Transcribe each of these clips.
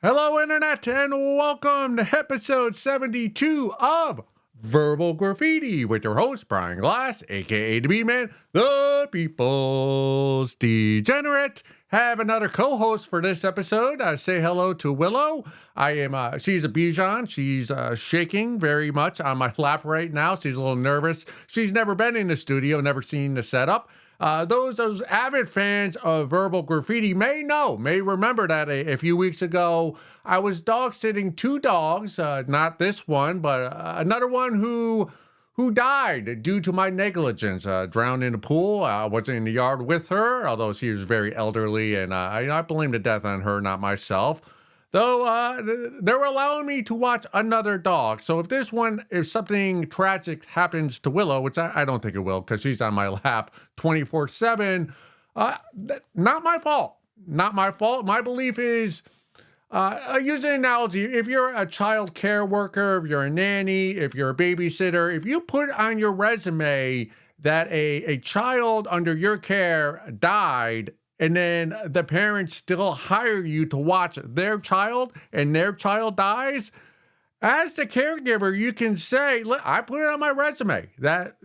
Hello, Internet, and welcome to episode 72 of Verbal Graffiti with your host, Brian Glass, aka the B-Man, the People's Degenerate. Have another co-host for this episode. Say hello to Willow. She's a Bijan. She's shaking very much on my lap right now. She's a little nervous. She's never been in the studio, never seen the setup. Those avid fans of Verbal Graffiti may remember that a few weeks ago, I was dog sitting two dogs, not this one, but another one who died due to my negligence, drowned in a pool. I wasn't in the yard with her, although she was very elderly, and I blame the death on her, not myself. Though they're allowing me to watch another dog. So if something tragic happens to Willow, which I don't think it will because she's on my lap 24/7, not my fault. Not my fault. My belief is, I use an analogy. If you're a child care worker, if you're a nanny, if you're a babysitter, if you put on your resume that a child under your care died, and then the parents still hire you to watch their child and their child dies, as the caregiver, you can say, look, I put it on my resume that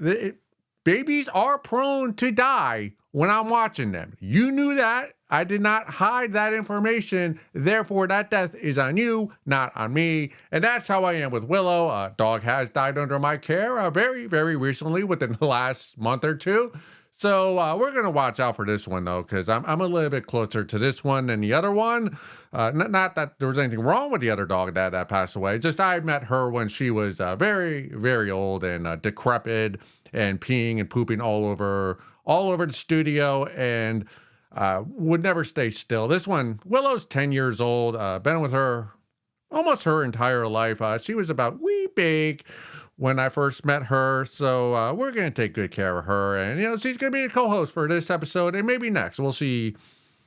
babies are prone to die when I'm watching them. You knew that. I did not hide that information. Therefore, that death is on you, not on me. And that's how I am with Willow. A dog has died under my care very, very recently, within the last month or two. So we're going to watch out for this one, though, because I'm a little bit closer to this one than the other one. Not that there was anything wrong with the other dog that passed away. Just I met her when she was very, very old and decrepit and peeing and pooping all over the studio and would never stay still. This one, Willow's 10 years old, been with her almost her entire life. She was about wee big when I first met her. So we're going to take good care of her. And, she's going to be a co-host for this episode and maybe next. We'll see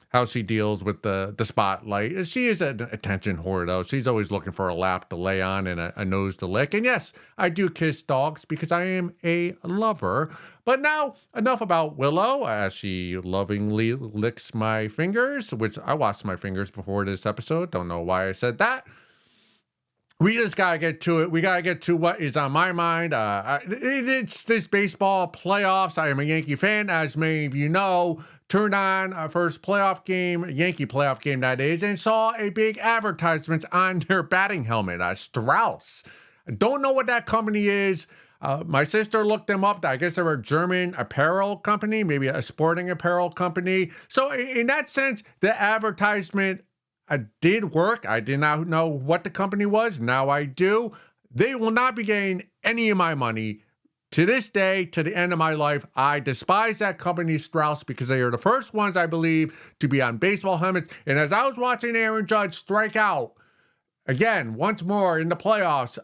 how she deals with the spotlight. She is an attention whore, though. She's always looking for a lap to lay on and a nose to lick. And yes, I do kiss dogs because I am a lover. But now, enough about Willow as she lovingly licks my fingers, which I washed my fingers before this episode. Don't know why I said that. We just got to get to it. We got to get to what is on my mind. It's this baseball playoffs. I am a Yankee fan, as many of you know. Turned on our first playoff game, Yankee playoff game that is, and saw a big advertisement on their batting helmet, Strauss. I don't know what that company is. My sister looked them up. I guess they're a German apparel company, maybe a sporting apparel company. So in that sense, the advertisement did work. I did not know what the company was. Now I do. They will not be getting any of my money. To this day, to the end of my life, I despise that company, Strauss, because they are the first ones, I believe, to be on baseball helmets. And as I was watching Aaron Judge strike out, again, once more in the playoffs,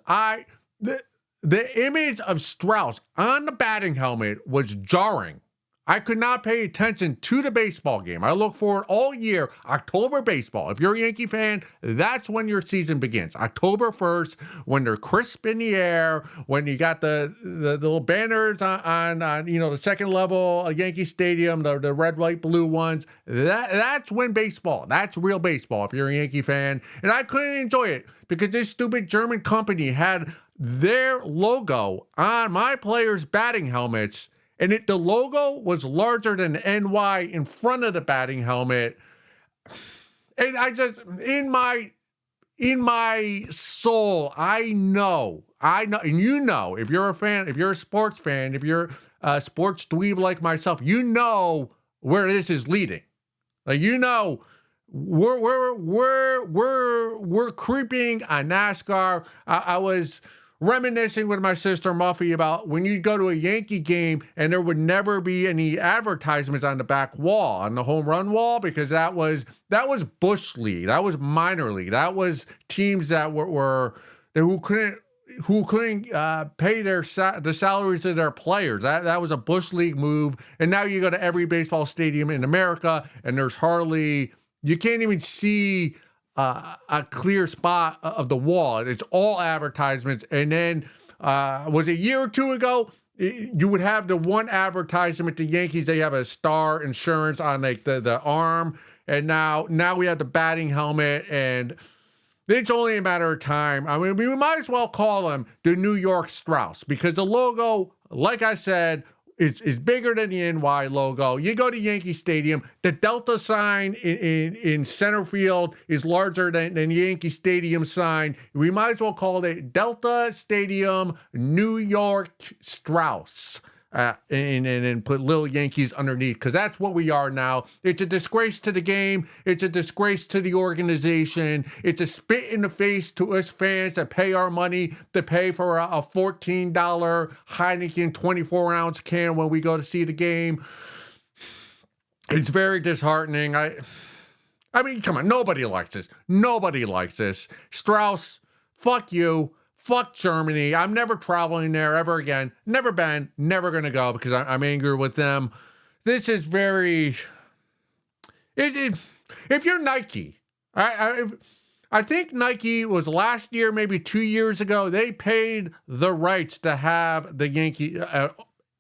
the image of Strauss on the batting helmet was jarring. I could not pay attention to the baseball game. I look forward all year, October baseball. If you're a Yankee fan, that's when your season begins. October 1st, when they're crisp in the air, when you got the little banners on the second level of Yankee Stadium, the red, white, blue ones. That's when baseball. That's real baseball if you're a Yankee fan. And I couldn't enjoy it because this stupid German company had their logo on my players' batting helmets. And the logo was larger than NY in front of the batting helmet. And I just, in my soul, I know, and if you're a fan, if you're a sports fan, if you're a sports dweeb like myself, you know where this is leading. Like, we're creeping on NASCAR. I was reminiscing with my sister Muffy about when you go to a Yankee game and there would never be any advertisements on the back wall, on the home run wall, because that was Bush League, that was minor league, that was teams that who couldn't pay the salaries of their players. That was a Bush League move. And now you go to every baseball stadium in America and you can't even see a clear spot of the wall. It's all advertisements. And then was a year or two ago, you would have the one advertisement, the Yankees, they have a Star Insurance on like the arm. And now we have the batting helmet. And It's only a matter of time. I mean, we might as well call him the New York Strauss because the logo, like I said, is bigger than the NY logo. You go to Yankee Stadium, the Delta sign in center field is larger than the Yankee Stadium sign. We might as well call it Delta Stadium New York Strauss. And put little Yankees underneath, because that's what we are now. It's a disgrace to the game. It's a disgrace to the organization. It's a spit in the face to us fans that pay our money to pay for a $14 Heineken 24-ounce can when we go to see the game. It's very disheartening. I mean, come on. Nobody likes this. Nobody likes this. Strauss, fuck you. Fuck Germany. I'm never traveling there ever again. Never been. Never going to go because I'm angry with them. This is very... If you're Nike, I think Nike was last year, maybe 2 years ago, they paid the rights to have the Yankee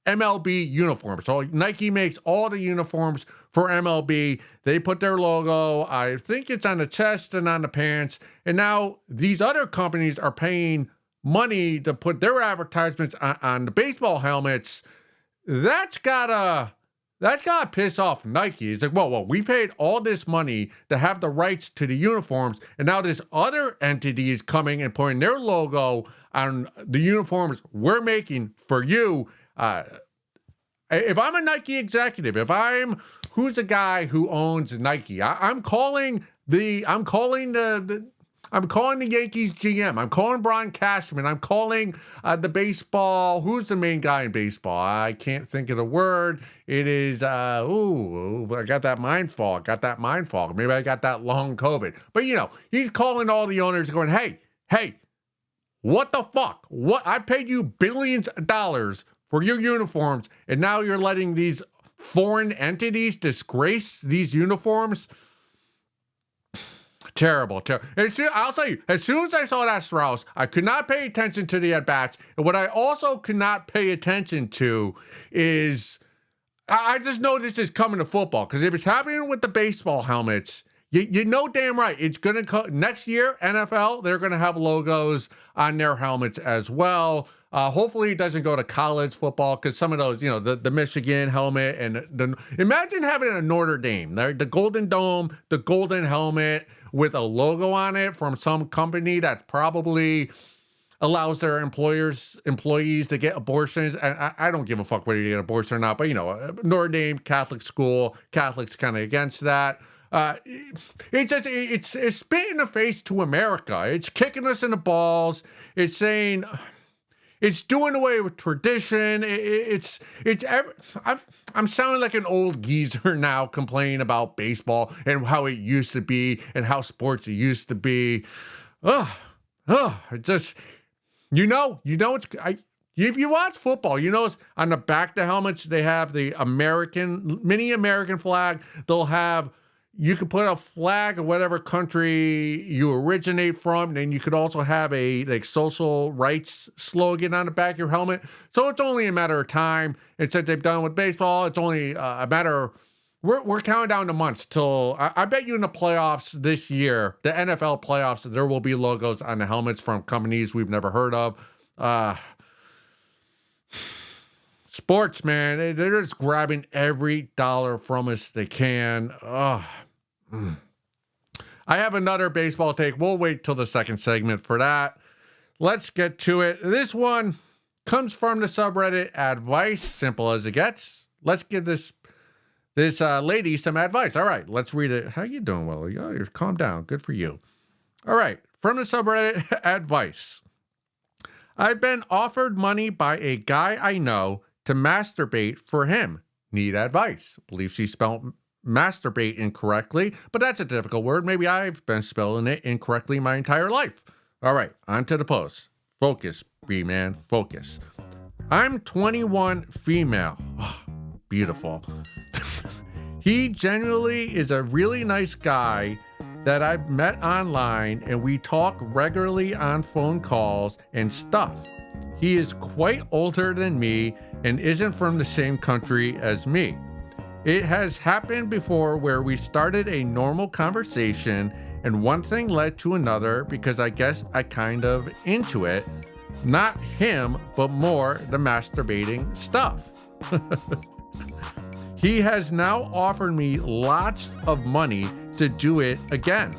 MLB uniform. So Nike makes all the uniforms for MLB. They put their logo, I think it's on the chest and on the pants. And now these other companies are paying money to put their advertisements on the baseball helmets. That's gotta piss off Nike. It's like, whoa, we paid all this money to have the rights to the uniforms, and now this other entity is coming and putting their logo on the uniforms we're making for you. If I'm a Nike executive, who's the guy who owns Nike? I'm calling the Yankees GM. I'm calling Brian Cashman. I'm calling the baseball. Who's the main guy in baseball? I can't think of the word. It is, I got that mind fog. Maybe I got that long COVID. But, he's calling all the owners going, hey, what the fuck? What? I paid you billions of dollars for your uniforms, and now you're letting these foreign entities disgrace these uniforms? Terrible. I'll tell you, as soon as I saw that Strauss, I could not pay attention to the at-bats. And what I also could not pay attention to is, I just know this is coming to football. Because if it's happening with the baseball helmets, you know damn right, it's going to come next year, NFL, they're going to have logos on their helmets as well. Hopefully it doesn't go to college football, because some of those, the Michigan helmet and imagine having a Notre Dame, the Golden Dome, the golden helmet with a logo on it from some company that probably allows their employees to get abortions. And I don't give a fuck whether you get an abortion or not, but Notre Dame, Catholic school, Catholics kind of against that. It's spit in the face to America. It's kicking us in the balls. It's saying, it's doing away with tradition. I'm sounding like an old geezer now, complaining about baseball and how it used to be and how sports it used to be. Just, if you watch football, it's on the back of the helmets, they have the mini American flag. They'll have, you could put a flag of whatever country you originate from. And then you could also have a social rights slogan on the back of your helmet. So it's only a matter of time. And since they've done with baseball, it's only a matter. We're counting down the months till I bet you in the playoffs this year, the NFL playoffs, there will be logos on the helmets from companies we've never heard of. Sports, man, they're just grabbing every dollar from us they can. I have another baseball take. We'll wait till the second segment for that. Let's get to it. This one comes from the subreddit Advice, simple as it gets. Let's give this lady some advice. All right, let's read it. How you doing, Willie? Oh, you're calm down. Good for you. All right, from the subreddit Advice. I've been offered money by a guy I know to masturbate for him. Need advice. Believe she spelled masturbate incorrectly, but that's a difficult word. Maybe I've been spelling it incorrectly my entire life. All right, on to the post. Focus, B-man, focus. I'm 21, female. Oh, beautiful. He genuinely is a really nice guy that I've met online, and we talk regularly on phone calls and stuff. He is quite older than me and isn't from the same country as me. It has happened before where we started a normal conversation And one thing led to another because I guess I kind of into it. Not him, but more the masturbating stuff. He has now offered me lots of money to do it again.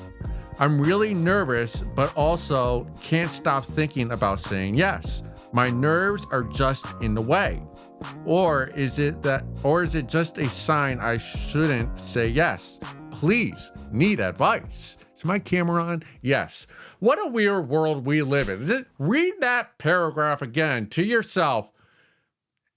I'm really nervous, but also can't stop thinking about saying yes. My nerves are just in the way. Or is it just a sign I shouldn't say yes? Please, need advice. Is my camera on? Yes. What a weird world we live in. Read that paragraph again to yourself.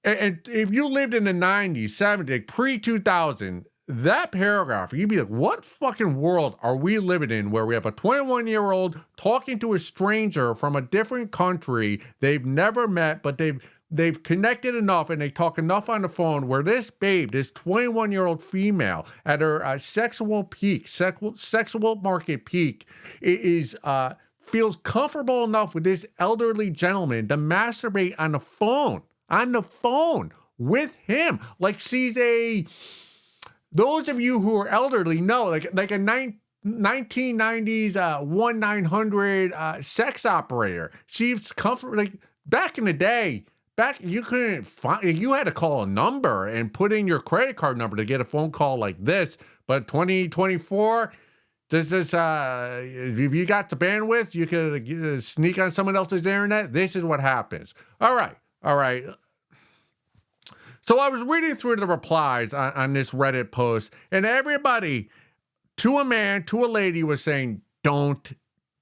And if you lived in the 90s, 70s, pre-2000, that paragraph, you'd be like, what fucking world are we living in where we have a 21-year-old talking to a stranger from a different country they've never met, but they've connected enough and they talk enough on the phone where this babe, this 21-year-old female at her sexual market peak, feels comfortable enough with this elderly gentleman to masturbate on the phone with him. Like those of you who are elderly know, like a 1990s 1-900 sex operator. She's comfortable. Like back in the day, you couldn't find, you had to call a number and put in your credit card number to get a phone call like this. But 2024, if you got the bandwidth, you could sneak on someone else's internet. This is what happens. All right. So I was reading through the replies on this Reddit post, and everybody, to a man, to a lady, was saying, don't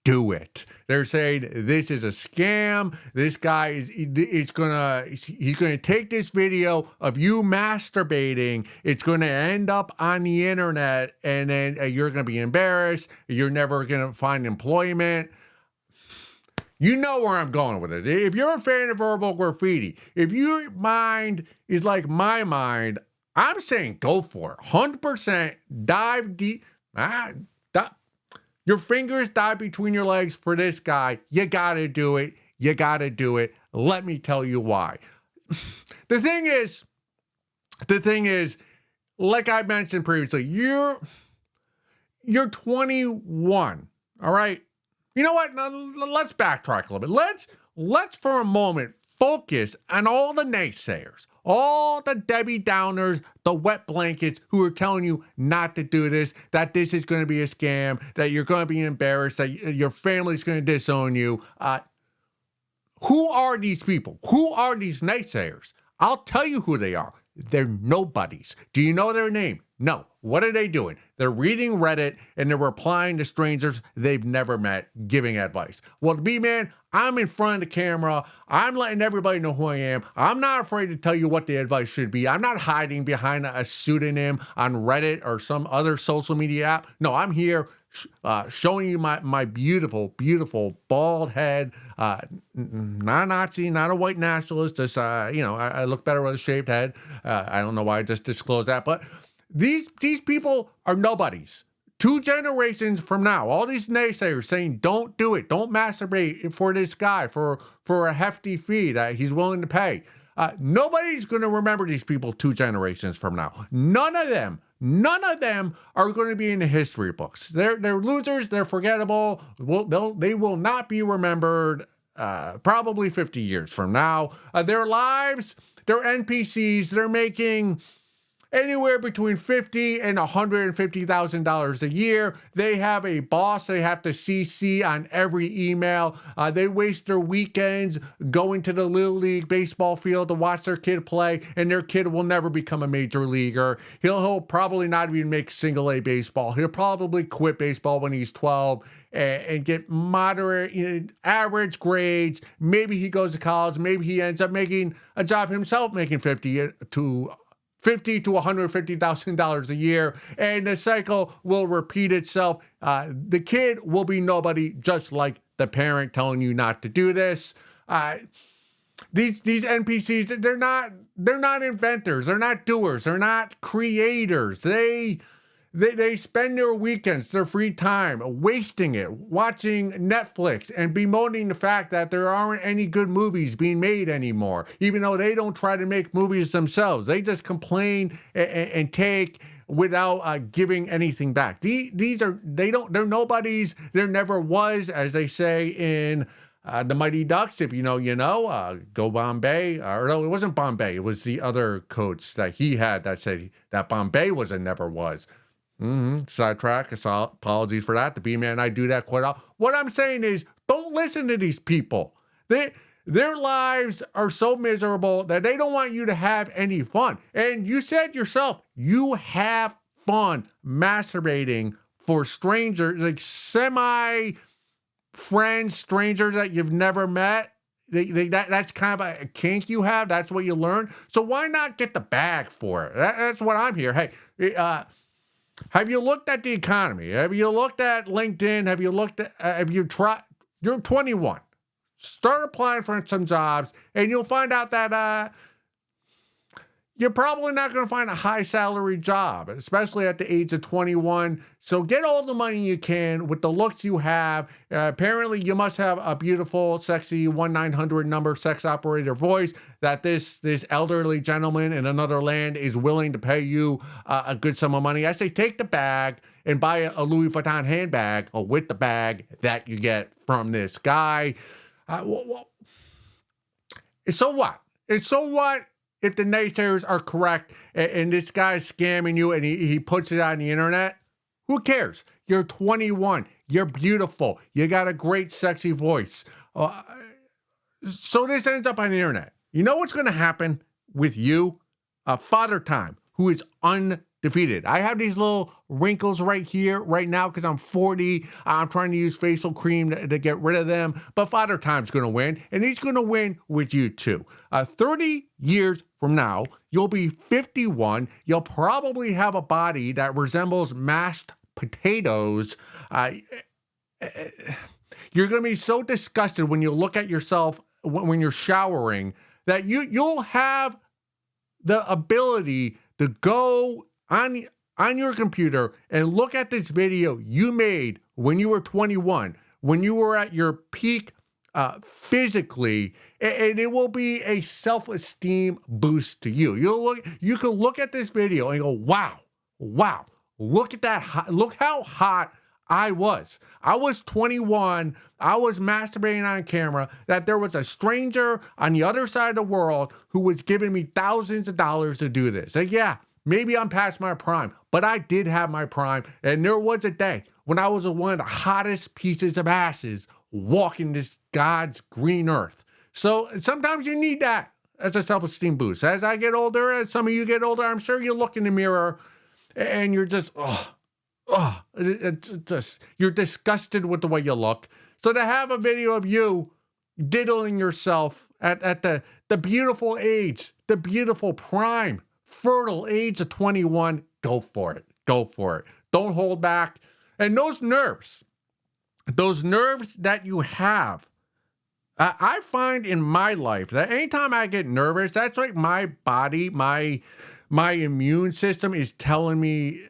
do it. They're saying this is a scam. This guy he's gonna take this video of you masturbating. It's gonna end up on the internet, and then you're gonna be embarrassed. You're never gonna find employment. You know where I'm going with it. If you're a fan of verbal graffiti, if your mind is like my mind, I'm saying go for it. 100% dive deep. Your fingers dive between your legs for this guy. You gotta do it. You gotta do it. Let me tell you why. The thing is, like I mentioned previously, you're 21, all right? You know what? Now, let's backtrack a little bit. Let's for a moment focus on all the naysayers, all the Debbie Downers, the wet blankets who are telling you not to do this, that this is going to be a scam, that you're going to be embarrassed, that your family's going to disown you. Who are these people? Who are these naysayers? I'll tell you who they are. They're nobodies. Do you know their name? No. What are they doing? They're reading Reddit and they're replying to strangers they've never met, giving advice. Well, to me, man, I'm in front of the camera. I'm letting everybody know who I am. I'm not afraid to tell you what the advice should be. I'm not hiding behind a pseudonym on Reddit or some other social media app. No, I'm here showing you my beautiful, beautiful bald head, not a Nazi, not a white nationalist. Just, I look better with a shaved head. I don't know why I just disclosed that, but these people are nobodies. 2 generations from now, all these naysayers saying, don't do it. Don't masturbate for this guy for a hefty fee that he's willing to pay. Nobody's going to remember these people 2 generations from now. None of them are going to be in the history books. They're losers. They're forgettable. They will not be remembered probably 50 years from now. Their lives, they're NPCs. They're making anywhere between $50,000 and $150,000 a year. They have a boss they have to CC on every email. They waste their weekends going to the Little League baseball field to watch their kid play, and their kid will never become a major leaguer. He'll probably not even make single A baseball. He'll probably quit baseball when he's 12 and get moderate, average grades. Maybe he goes to college. Maybe he ends up making a job himself, making $50,000 to $150,000 a year, and the cycle will repeat itself. The kid will be nobody, just like the parent telling you not to do this. These NPCs, they're not inventors, they're not doers, they're not creators. They spend their weekends, their free time, wasting it, watching Netflix and bemoaning the fact that there aren't any good movies being made anymore, even though they don't try to make movies themselves. They just complain and take without giving anything back. They're nobodies. There never was, as they say in the Mighty Ducks. If you know, go Bombay. Or no, it wasn't Bombay. It was the other coach that he had that said that Bombay was and never was. Sidetrack. Apologies for that. The B-Man and I do that quite often. What I'm saying is, don't listen to these people. Their lives are so miserable that they don't want you to have any fun. And you said yourself, you have fun masturbating for strangers, like semi-friends, strangers that you've never met. That's kind of a kink you have. That's what you learn. So why not get the bag for it? That's what I'm here. Hey, have you looked at the economy? Have you looked at LinkedIn? Have you tried? You're 21. Start applying for some jobs, and you'll find out that you're probably not going to find a high salary job, especially at the age of 21. So get all the money you can with the looks you have. Apparently, you must have a beautiful, sexy 1-900 number sex operator voice that this elderly gentleman in another land is willing to pay you a good sum of money. I say take the bag and buy a Louis Vuitton handbag with the bag that you get from this guy. So what? If the naysayers are correct and this guy's scamming you and he puts it on the internet? Who cares? You're 21. You're beautiful. You got a great, sexy voice. So this ends up on the internet. You know what's going to happen with you? Father Time, who is undefeated. I have these little wrinkles right here, right now, because I'm 40. I'm trying to use facial cream to get rid of them. But Father Time's going to win, and he's going to win with you too. 30 years from now, you'll be 51. You'll probably have a body that resembles mashed potatoes. You're going to be so disgusted when you look at yourself when you're showering that you'll have the ability to go on your computer and look at this video you made when you were 21, when you were at your peak physically, and it will be a self-esteem boost to you. You can look at this video and go, wow, look at that, look how hot I was. I was 21. I was masturbating on camera, that there was a stranger on the other side of the world who was giving me thousands of dollars to do this. Like, yeah, maybe I'm past my prime, but I did have my prime. And there was a day when I was one of the hottest pieces of asses walking this God's green earth. So sometimes you need that as a self-esteem boost. As I get older, as some of you get older, I'm sure you look in the mirror and you're just, you're disgusted with the way you look. So to have a video of you diddling yourself at the beautiful age, the beautiful prime, fertile age of 21, go for it. Don't hold back. And those nerves that you have, I find in my life that anytime I get nervous, that's like my body, my immune system is telling me,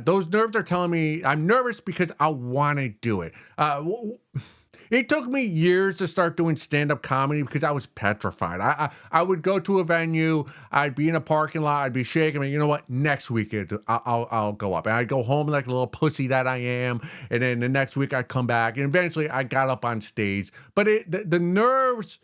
those nerves are telling me I'm nervous because I want to do it. It took me years to start doing stand-up comedy because I was petrified. I would go to a venue, I'd be in a parking lot, I'd be shaking, and you know what? Next week I'll go up. And I'd go home like a little pussy that I am, and then the next week I'd come back, and eventually I got up on stage. But the nerves,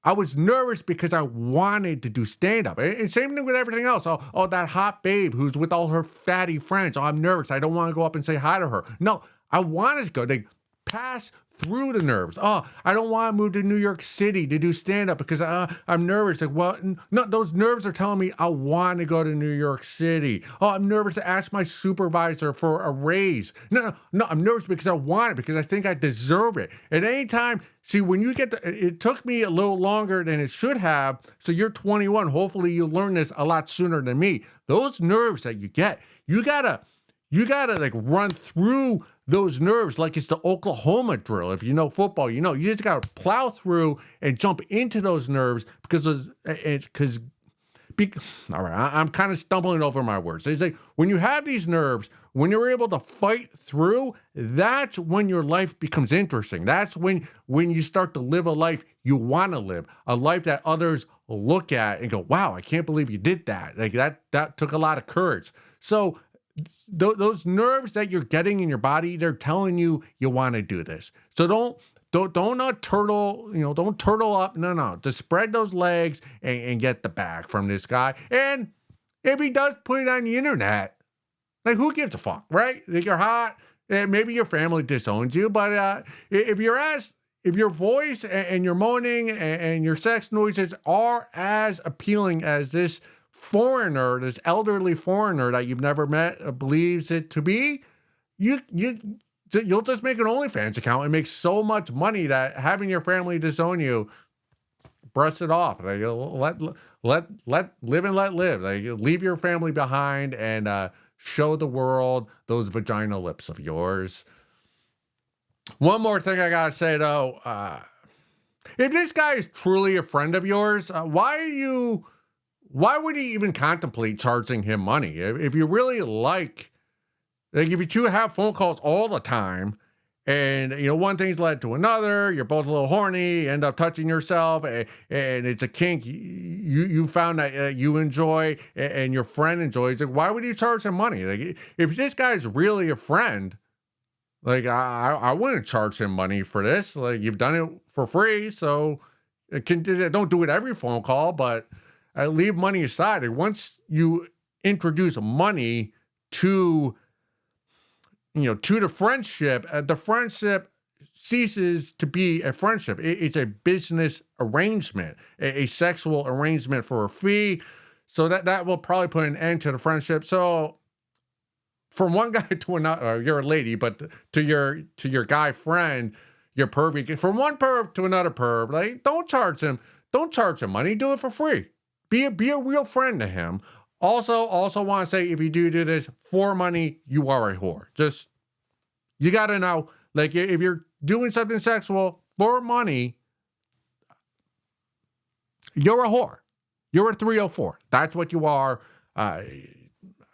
I was nervous because I wanted to do stand-up. And same thing with everything else. Oh, that hot babe who's with all her fatty friends. Oh, I'm nervous. I don't want to go up and say hi to her. No, I wanted to go. They pass through the nerves. Oh, I don't want to move to New York City to do stand-up because I'm nervous. Like, well, no, those nerves are telling me I want to go to New York City. Oh, I'm nervous to ask my supervisor for a raise. No, I'm nervous because I want it, because I think I deserve it. At any time, see, when you get it took me a little longer than it should have. So you're 21. Hopefully you learn this a lot sooner than me. Those nerves that you get, you gotta like run through those nerves like it's the Oklahoma drill. If you know football, you just got to plow through and jump into those nerves all right, I'm kind of stumbling over my words. It's like when you have these nerves, when you're able to fight through, that's when your life becomes interesting. That's when you start to live a life you want to live, a life that others look at and go, wow, I can't believe you did that. Like that took a lot of courage. So those nerves that you're getting in your body, they're telling you you want to do this. So don't not turtle, don't turtle up. No. Just spread those legs and get the bag from this guy. And if he does put it on the internet, like, who gives a fuck, right? Like, you're hot, and maybe your family disowns you, but if your voice and your moaning and your sex noises are as appealing as this foreigner, this elderly foreigner that you've never met believes it to be, you'll just make an OnlyFans account and make so much money that having your family disown you, brush it off. Like, live and let live. Like, leave your family behind and show the world those vagina lips of yours. One more thing I gotta say though, if this guy is truly a friend of yours, why would he even contemplate charging him money? If you really like if you two have phone calls all the time, and one thing's led to another, you're both a little horny, end up touching yourself, and it's a kink you found that you enjoy and your friend enjoys, like, why would you charge him money? Like, if this guy's really a friend, like, I wouldn't charge him money for this. Like, you've done it for free, so don't do it every phone call, but leave money aside. And once you introduce money to the friendship ceases to be a friendship. It's a business arrangement, a sexual arrangement for a fee. So that will probably put an end to the friendship. So from one guy to another, or you're a lady, but to your guy friend, your pervy, from one perv to another perv, like, don't charge him money. Do it for free. Be a real friend to him. Also want to say, if you do this for money, you are a whore. Just, you got to know, like, if you're doing something sexual for money, you're a whore. You're a 304. That's what you are.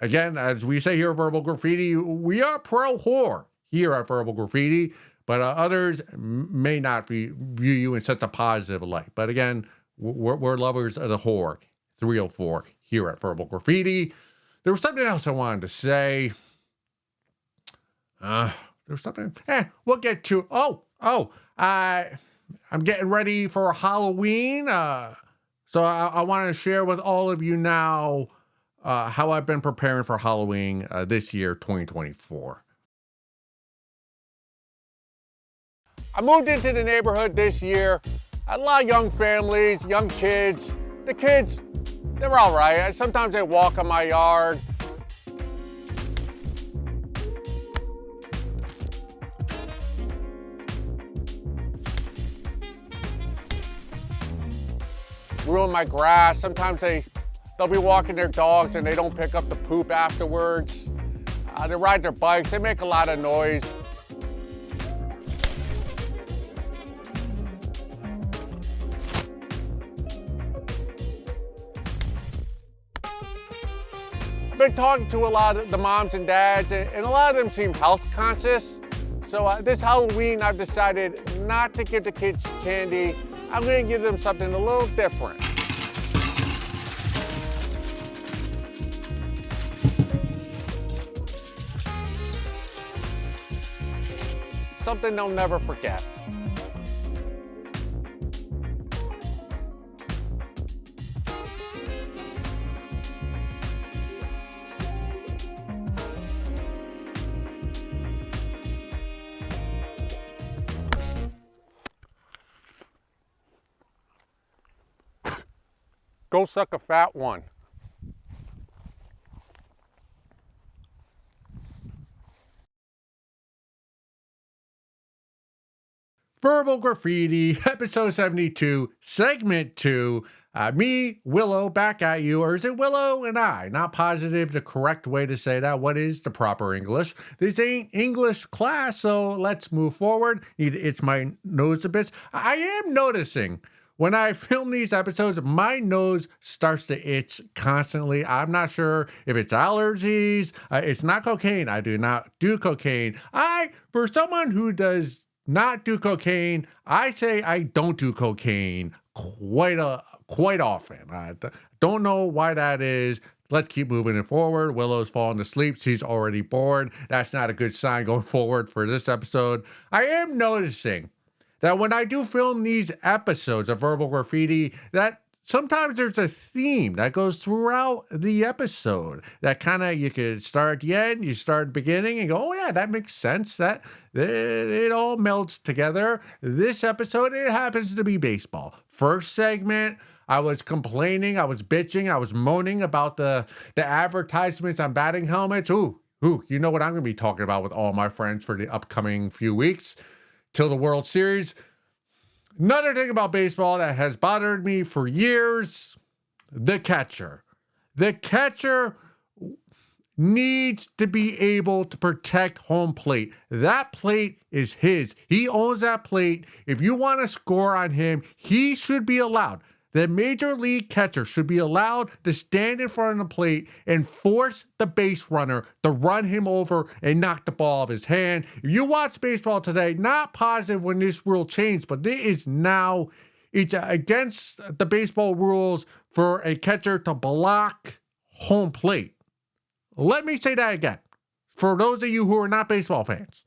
Again, as we say here at Verbal Graffiti, we are pro whore here at Verbal Graffiti, but others may not view you in such a positive light. But again, we're lovers of the whore, 304 here at Verbal Graffiti. There was something else I wanted to say. There's something. We'll get to. I'm getting ready for Halloween. So I want to share with all of you now how I've been preparing for Halloween this year, 2024. I moved into the neighborhood this year. A lot of young families, young kids. The kids, they're all right. Sometimes they walk on my yard. Ruin my grass. Sometimes they'll be walking their dogs and they don't pick up the poop afterwards. They ride their bikes. They make a lot of noise. I've been talking to a lot of the moms and dads, and a lot of them seem health conscious. So this Halloween, I've decided not to give the kids candy. I'm going to give them something a little different. Something they'll never forget. Go suck a fat one. Verbal Graffiti, episode 72, segment 2. Me, Willow, back at you. Or is it Willow and I? Not positive the correct way to say that. What is the proper English? This ain't English class, so let's move forward. It's my nose a bit. I am noticing when I film these episodes, my nose starts to itch constantly. I'm not sure if it's allergies. It's not cocaine. I do not do cocaine. For someone who does not do cocaine, I say I don't do cocaine quite often. I don't know why that is. Let's keep moving it forward. Willow's falling asleep. She's already bored. That's not a good sign going forward for this episode. I am noticing that when I do film these episodes of Verbal Graffiti, that sometimes there's a theme that goes throughout the episode that kind of, you could start at the end, you start at the beginning and go, oh yeah, that makes sense. That it all melts together. This episode, it happens to be baseball. First segment, I was complaining, I was bitching, I was moaning about the advertisements on batting helmets. Ooh, you know what I'm going to be talking about with all my friends for the upcoming few weeks till the World Series. Another thing about baseball that has bothered me for years, the catcher. The catcher needs to be able to protect home plate. That plate is his. He owns that plate. If you want to score on him, he should be allowed. The major league catcher should be allowed to stand in front of the plate and force the base runner to run him over and knock the ball off his hand. If you watch baseball today, not positive when this rule changed, but it is now, it's against the baseball rules for a catcher to block home plate. Let me say that again, for those of you who are not baseball fans.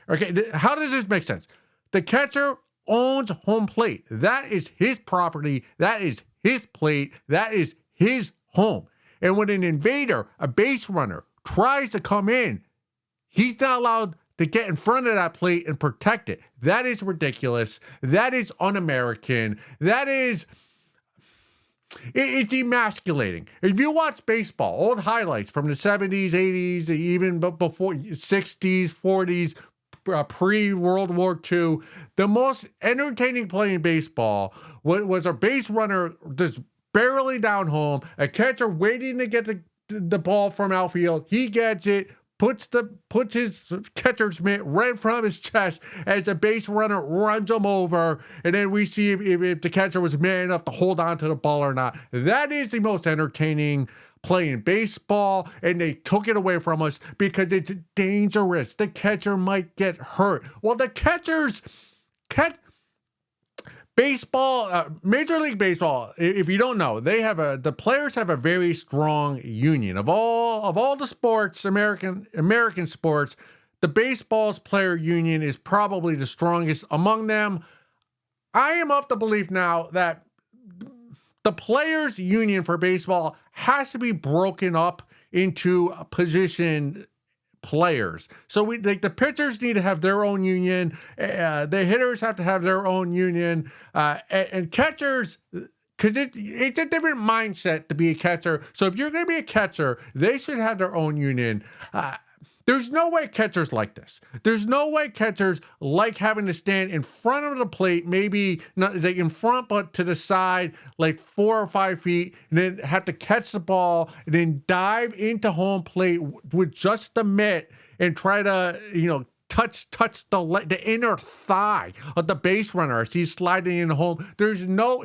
Okay, how does this make sense? The catcher owns home plate. That is his property. That is his plate. That is his home. And when an invader, a base runner, tries to come in, he's not allowed to get in front of that plate and protect it. That is ridiculous. That is un-American. That is... It's emasculating. If you watch baseball, old highlights from the 70s, 80s, even before 60s, 40s, pre-World War II, the most entertaining play in baseball was a base runner just barely down home, a catcher waiting to get the ball from outfield. He gets it, puts his catcher's mitt right in front of his chest as the base runner runs him over, and then we see if the catcher was man enough to hold on to the ball or not. That is the most entertaining play in baseball, and they took it away from us because it's dangerous. The catcher might get hurt. Well, baseball, Major League Baseball, if you don't know, the players have a very strong union. Of all the sports, American sports, the baseball's player union is probably the strongest among them. I am of the belief now that the players union for baseball has to be broken up into position players. So the pitchers need to have their own union. The hitters have to have their own union. And catchers, because it's a different mindset to be a catcher. So if you're going to be a catcher, they should have their own union. There's no way catchers like this. There's no way catchers like having to stand in front of the plate, maybe not like in front, but to the side, like 4 or 5 feet, and then have to catch the ball and then dive into home plate with just the mitt and try to, touch the inner thigh of the base runner as he's sliding in home. There's no,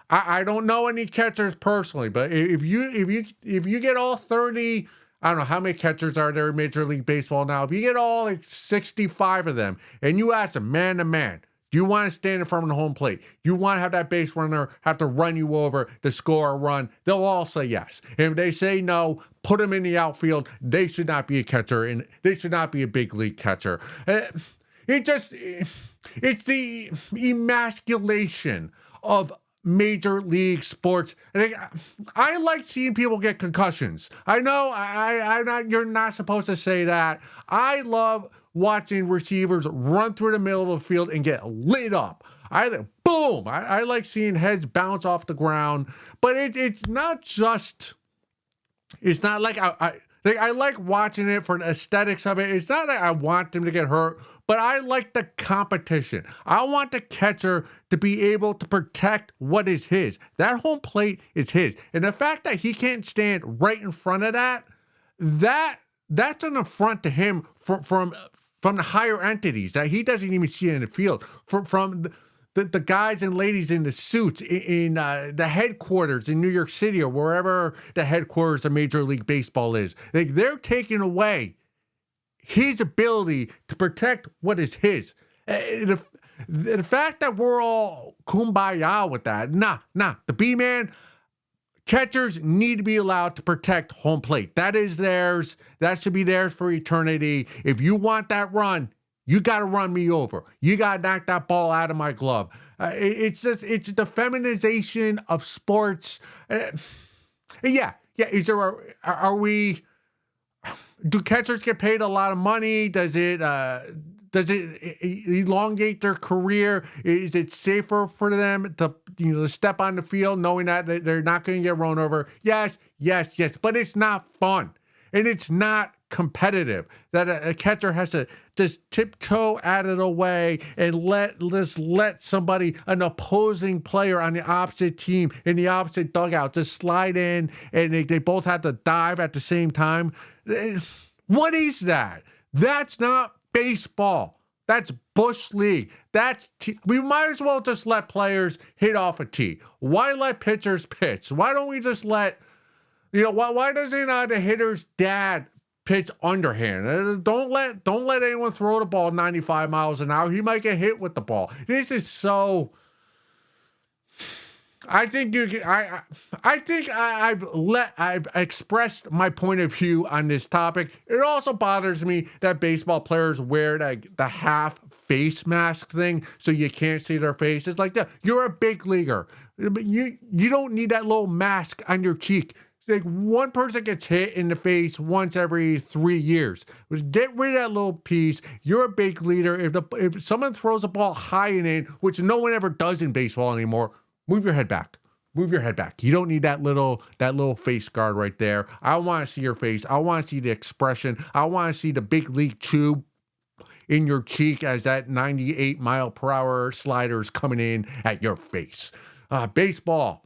I don't know any catchers personally, but if you get all 30, I don't know how many catchers are there in Major League Baseball now. If you get all like 65 of them and you ask them man to man, do you want to stand in front of the home plate? You want to have that base runner have to run you over to score a run? They'll all say yes. And if they say no, put them in the outfield. They should not be a catcher and they should not be a big league catcher. It's the emasculation of Major League sports. I like seeing people get concussions. I know you're not supposed to say that. I love watching receivers run through the middle of the field and get lit up. Boom! I like seeing heads bounce off the ground. But it's not just. It's not like I like watching it for the aesthetics of it. It's not that I want them to get hurt, but I like the competition. I want the catcher to be able to protect what is his. That home plate is his. And the fact that he can't stand right in front of that's an affront to him from the higher entities that he doesn't even see in the field. From the guys and ladies in the suits in the headquarters in New York City or wherever the headquarters of Major League Baseball is. They're taking away his ability to protect what is his. The fact that we're all kumbaya with that, nah. The B-man, Catchers need to be allowed to protect home plate. That is theirs. That should be theirs for eternity. If you want that run, you got to run me over. You got to knock that ball out of my glove. It's the feminization of sports. Yeah. Are we, do catchers get paid a lot of money? Does it elongate their career? Is it safer for them to step on the field knowing that they're not going to get run over? Yes. But it's not fun, and it's not competitive. That a catcher has to just tiptoe out of the way and let somebody, an opposing player on the opposite team in the opposite dugout, just slide in, and they both have to dive at the same time. What is that? That's not baseball. That's Bush League. We might as well just let players hit off a tee. Why let pitchers pitch? Why don't we just let, why doesn't the hitter's dad pitch underhand? Don't let anyone throw the ball 95 miles an hour. He might get hit with the ball. This is so. I think I've expressed my point of view on this topic. It also bothers me that baseball players wear the half face mask thing so you can't see their face. It's like, you're a big leaguer. You don't need that little mask on your cheek. It's like one person gets hit in the face once every 3 years. Just get rid of that little piece. You're a big leader. If someone throws a ball high and in, which no one ever does in baseball anymore, move your head back. Move your head back. You don't need that little face guard right there. I want to see your face. I want to see the expression. I want to see the big league chew in your cheek as that 98 mile per hour slider is coming in at your face. Baseball.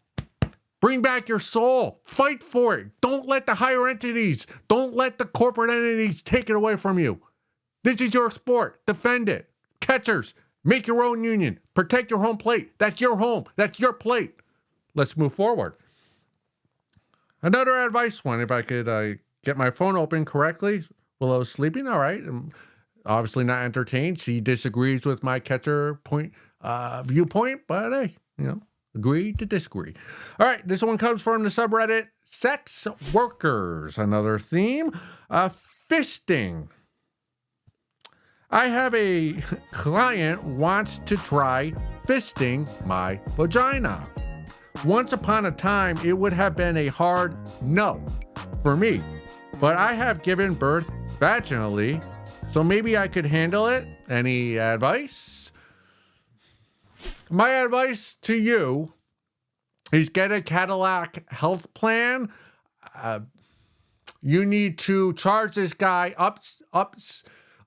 Bring back your soul. Fight for it. Don't let the higher entities, don't let the corporate entities take it away from you. This is your sport. Defend it. Catchers, make your own union. Protect your home plate. That's your home. That's your plate. Let's move forward. Another advice one, if I could get my phone open correctly while I was sleeping. All right. I'm obviously not entertained. She disagrees with my catcher viewpoint, but hey, agree to disagree. All right. This one comes from the subreddit Sex Workers. Another theme, fisting. I have a client wants to try fisting my vagina. Once upon a time, it would have been a hard no for me, but I have given birth vaginally, so maybe I could handle it. Any advice? My advice to you is get a Cadillac health plan. You need to charge this guy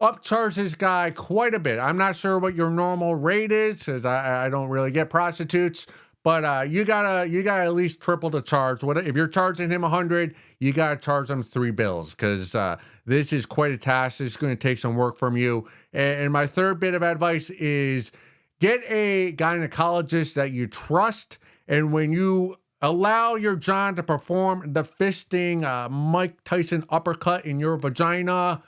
upcharge this guy quite a bit. I'm not sure what your normal rate is, because I don't really get prostitutes, but you gotta at least triple the charge. If you're charging him 100, you gotta charge him 3 bills, because this is quite a task. It's going to take some work from you. And my third bit of advice is get a gynecologist that you trust, and when you allow your John to perform the fisting Mike Tyson uppercut in your vagina,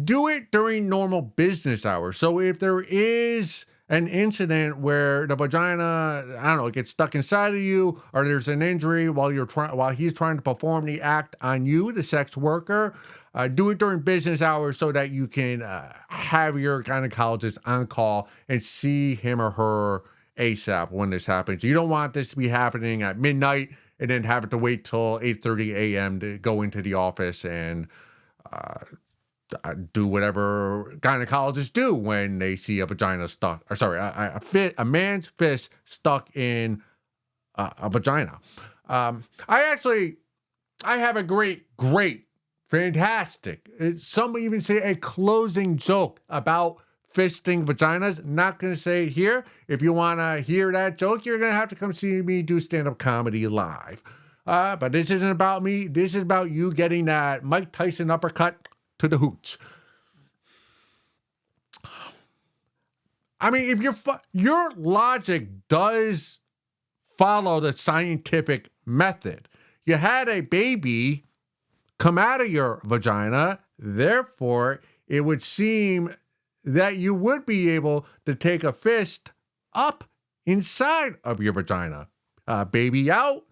do it during normal business hours. So if there is an incident where the vagina, it gets stuck inside of you, or there's an injury while he's trying to perform the act on you, the sex worker, do it during business hours so that you can have your gynecologist on call and see him or her ASAP when this happens. You don't want this to be happening at midnight and then have to wait till 8:30 a.m. to go into the office and do whatever gynecologists do when they see a vagina stuck, a man's fist stuck in a vagina. I have a great, fantastic, some even say a closing joke about fisting vaginas. Not going to say it here. If you want to hear that joke, you're going to have to come see me do stand-up comedy live. But this isn't about me. This is about you getting that Mike Tyson uppercut to the hooch. I mean, if your logic does follow the scientific method, you had a baby come out of your vagina, therefore it would seem that you would be able to take a fist up inside of your vagina. Baby out,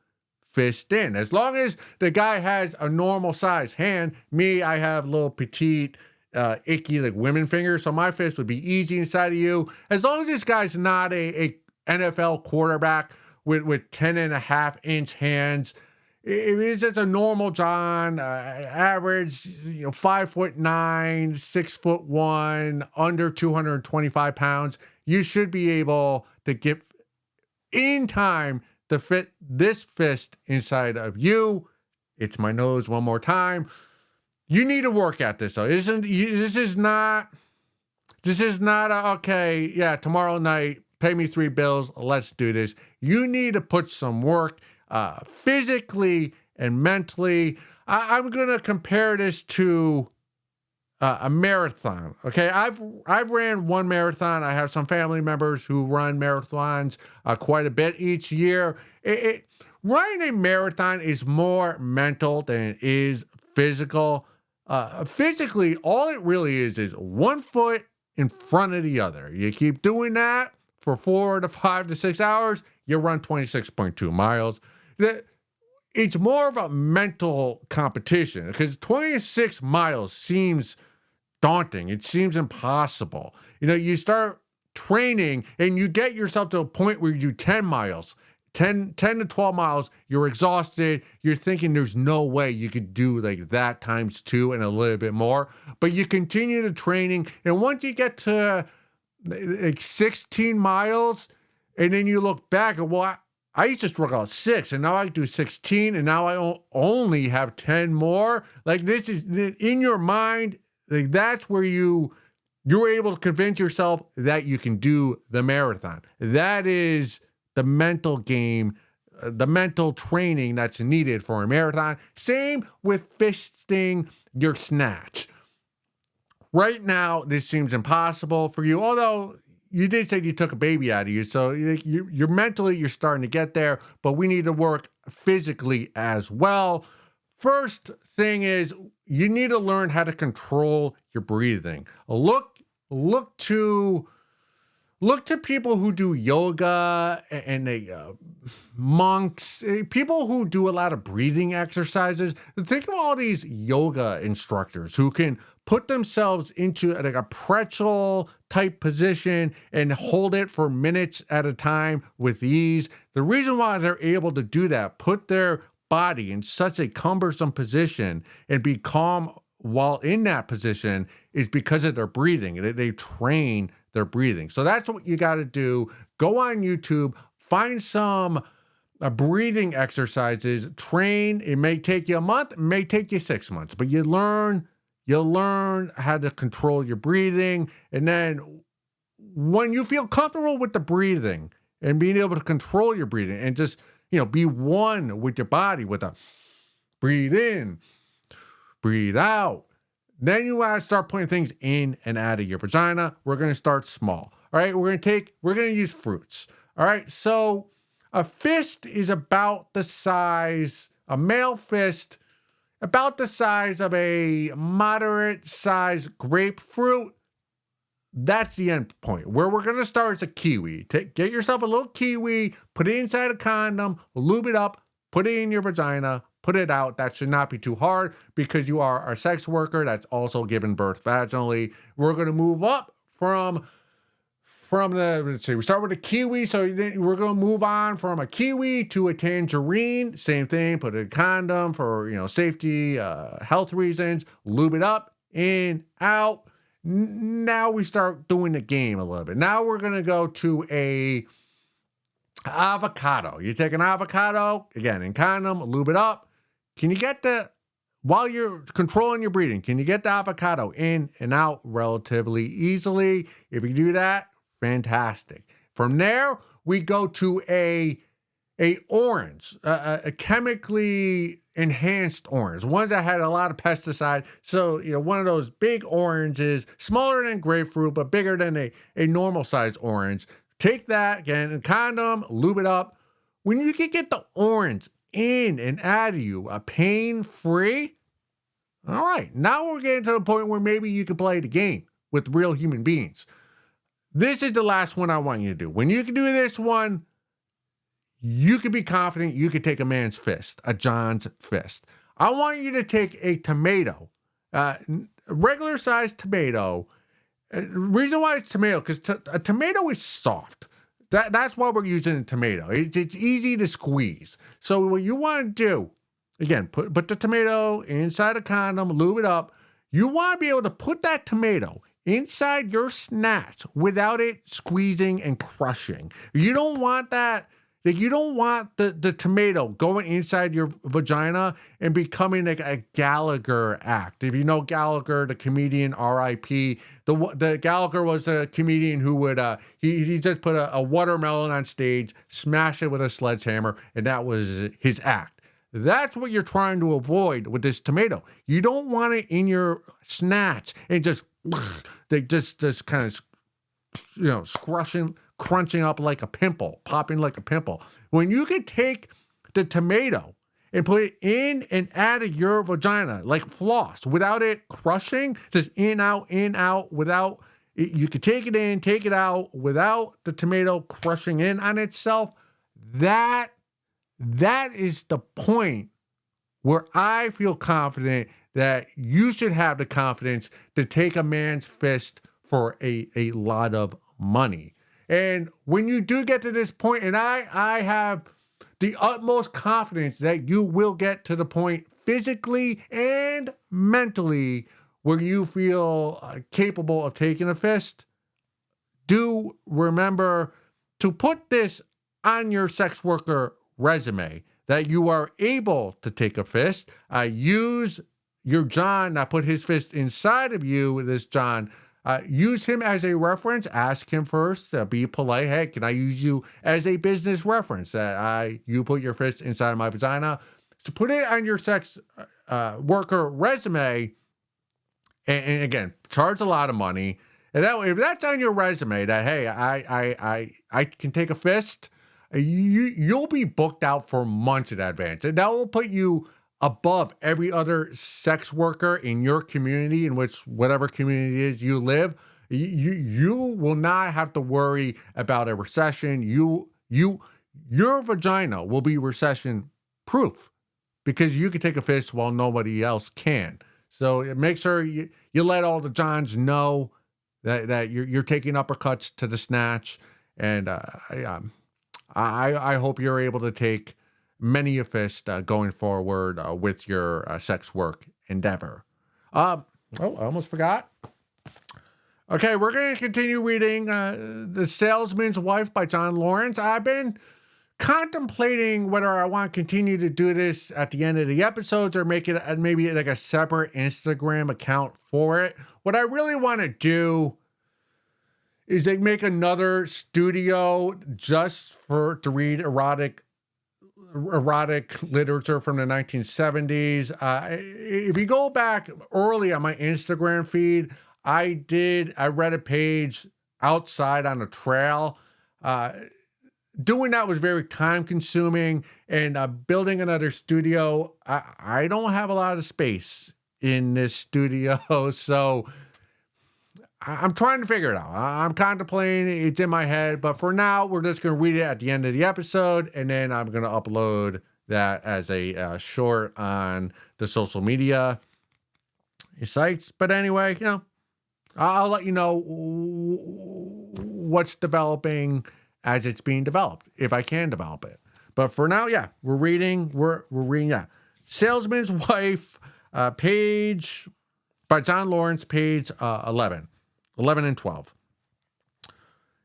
fist in. As long as the guy has a normal size hand, me, I have little petite, icky, like women fingers, so my fist would be easy inside of you. As long as this guy's not a NFL quarterback with 10.5-inch hands, if he's just a normal John, average, 5'9", 6'1", under 225 pounds, you should be able to get in time to fit this fist inside of you. It's my nose one more time. You need to work at this though. This is not okay, yeah, tomorrow night, pay me $3, let's do this. You need to put some work physically and mentally. I'm gonna compare this to a marathon. Okay, I've ran one marathon. I have some family members who run marathons quite a bit each year. Running a marathon is more mental than it is physical. Physically, all it really is one foot in front of the other. You keep doing that for 4 to 5 to 6 hours, you run 26.2 miles. It's more of a mental competition because 26 miles seems daunting. It seems impossible. You start training and you get yourself to a point where you do 10 miles, 10 to 12 miles, you're exhausted. You're thinking there's no way you could do like that times 2 and a little bit more, but you continue the training. And once you get to like 16 miles and then you look back and, well, I used to struggle at 6 and now I do 16 and now I only have 10 more. Like this is in your mind. Like that's where you're able to convince yourself that you can do the marathon. That is the mental game, the mental training that's needed for a marathon. Same with fisting your snatch. Right now, this seems impossible for you, although you did say you took a baby out of you, so you're mentally, you're starting to get there, but we need to work physically as well. First thing is you need to learn how to control your breathing. Look to people who do yoga and monks, people who do a lot of breathing exercises. Think of all these yoga instructors who can put themselves into like a pretzel type position and hold it for minutes at a time with ease. The reason why they're able to do that, put their body in such a cumbersome position and be calm while in that position, is because of their breathing. They train their breathing. So that's what you got to do. Go on YouTube, find some breathing exercises, train. It may take you a month, it may take you 6 months, but you'll learn how to control your breathing. And then when you feel comfortable with the breathing and being able to control your breathing and just, be one with your body with a breathe in, breathe out. Then you want to start putting things in and out of your vagina. We're going to start small. All right. We're going to use fruits. All right. So a fist is about the size, a male fist, about the size of a moderate size grapefruit. That's the end point. Where we're going to start is a kiwi. Get yourself a little kiwi, put it inside a condom, lube it up, put it in your vagina, put it out. That should not be too hard because you are a sex worker that's also giving birth vaginally. We're going to move up from let's see, we start with a kiwi. So we're going to move on from a kiwi to a tangerine. Same thing, put a condom for, safety, health reasons, lube it up, in, out. Now we start doing the game a little bit. Now we're going to go to a avocado. You take an avocado, again, in condom, lube it up. Can you get while you're controlling your breathing, can you get the avocado in and out relatively easily? If you do that, fantastic. From there, we go to a orange, a chemically enhanced orange, ones that had a lot of pesticide. So, one of those big oranges, smaller than grapefruit, but bigger than a normal size orange. Take that, again, a condom, lube it up. When you can get the orange in and out of you, pain-free, all right, now we're getting to the point where maybe you can play the game with real human beings. This is the last one I want you to do. When you can do this one, you can be confident you could take a man's fist, a John's fist. I want you to take a tomato, regular sized tomato. Reason why it's tomato, because a tomato is soft. That's why we're using a tomato. It's easy to squeeze. So what you want to do, again, put the tomato inside a condom, lube it up. You want to be able to put that tomato inside your snatch without it squeezing and crushing. You don't want that. Like, you don't want the tomato going inside your vagina and becoming like a Gallagher act. If you know Gallagher, the comedian, R.I.P., the Gallagher was a comedian who would, he just put a watermelon on stage, smash it with a sledgehammer, and that was his act. That's what you're trying to avoid with this tomato. You don't want it in your snatch and just kind of, crunching up like a pimple, popping like a pimple. When you can take the tomato and put it in and out of your vagina, like floss, without it crushing, just in, out, without, you could take it in, take it out, without the tomato crushing in on itself, that is the point where I feel confident that you should have the confidence to take a man's fist for a lot of money. And when you do get to this point, and I have the utmost confidence that you will get to the point physically and mentally where you feel capable of taking a fist, do remember to put this on your sex worker resume, that you are able to take a fist. Use your John that put his fist inside of you, this John. Use him as a reference. Ask him first. Be polite. Hey, can I use you as a business reference? You put your fist inside of my vagina. So put it on your sex worker resume. And again, charge a lot of money. And if that's on your resume, that hey, I can take a fist, you'll be booked out for months in advance, and that will put you above every other sex worker in your community, in which whatever community it is you live. You will not have to worry about a recession. Your vagina will be recession proof because you can take a fist while nobody else can. So make sure you let all the Johns know that you're taking uppercuts to the snatch, and I hope you're able to take many a fist going forward with your sex work endeavor. I almost forgot. Okay, we're going to continue reading The Salesman's Wife by John Lawrence. I've been contemplating whether I want to continue to do this at the end of the episodes or make it maybe like a separate Instagram account for it. What I really want to do is like make another studio just to read erotic literature from the 1970s. If you go back early on my Instagram feed, I read a page outside on a trail. Doing that was very time consuming, and building another studio, I don't have a lot of space in this studio, so I'm trying to figure it out. I'm contemplating, it's in my head, but for now, we're just going to read it at the end of the episode, and then I'm going to upload that as a short on the social media sites. But anyway, I'll let you know what's developing as it's being developed, if I can develop it. But for now, we're reading, Salesman's Wife, page by John Lawrence, page 11 and 12.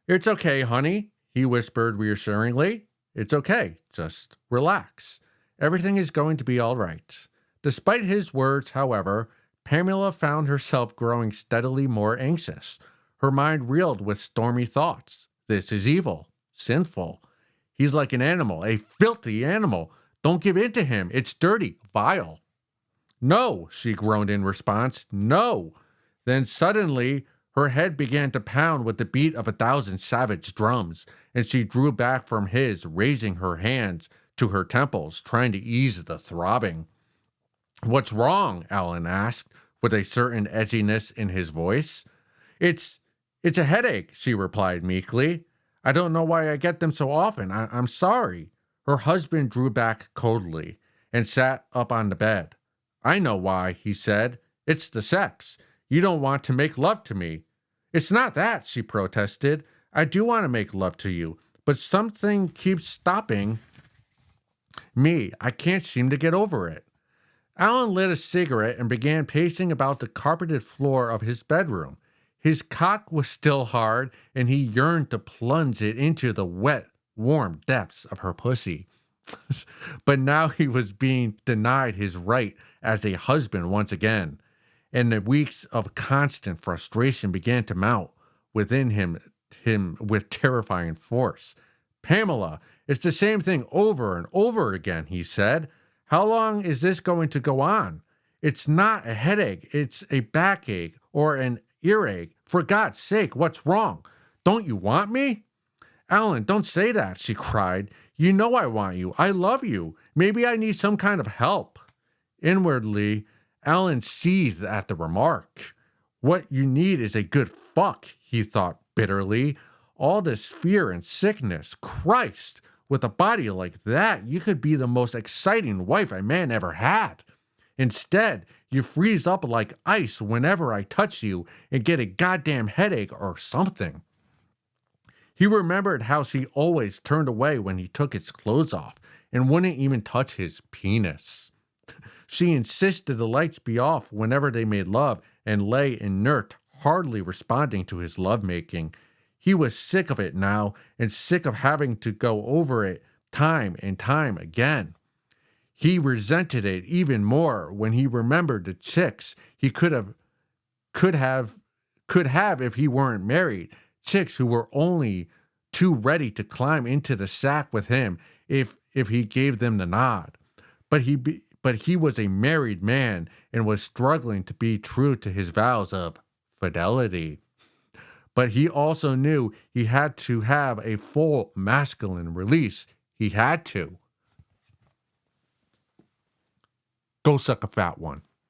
"It's okay, honey," he whispered reassuringly. "It's okay. Just relax. Everything is going to be all right." Despite his words, however, Pamela found herself growing steadily more anxious. Her mind reeled with stormy thoughts. This is evil, sinful. He's like an animal, a filthy animal. Don't give in to him. It's dirty, vile. "No," she groaned in response. "No." Then suddenly, her head began to pound with the beat of 1,000 savage drums, and she drew back from his, raising her hands to her temples, trying to ease the throbbing. "What's wrong?" Alan asked, with a certain edginess in his voice. It's a headache," she replied meekly. "I don't know why I get them so often. I'm sorry." Her husband drew back coldly and sat up on the bed. I know why, he said. It's the sex. You don't want to make love to me. It's not that, she protested. I do want to make love to you, but something keeps stopping me. I can't seem to get over it. Alan lit a cigarette and began pacing about the carpeted floor of his bedroom. His cock was still hard, and he yearned to plunge it into the wet, warm depths of her pussy. But now he was being denied his right as a husband once again, and the weeks of constant frustration began to mount within him with terrifying force. Pamela, it's the same thing over and over again, he said. How long is this going to go on? It's not a headache, it's a backache or an earache. For God's sake, what's wrong? Don't you want me? Alan, don't say that, she cried. You know I want you. I love you. Maybe I need some kind of help. Inwardly, Alan seethed at the remark. What you need is a good fuck, he thought bitterly. All this fear and sickness. Christ, with a body like that, you could be the most exciting wife a man ever had. Instead, you freeze up like ice whenever I touch you and get a goddamn headache or something. He remembered how she always turned away when he took his clothes off and wouldn't even touch his penis. She insisted the lights be off whenever they made love and lay inert, hardly responding to his lovemaking. He was sick of it now and sick of having to go over it time and time again. He resented it even more when he remembered the chicks he could have if he weren't married. Chicks who were only too ready to climb into the sack with him if he gave them the nod. But he was a married man and was struggling to be true to his vows of fidelity. But he also knew he had to have a full masculine release. He had to. Go suck a fat one.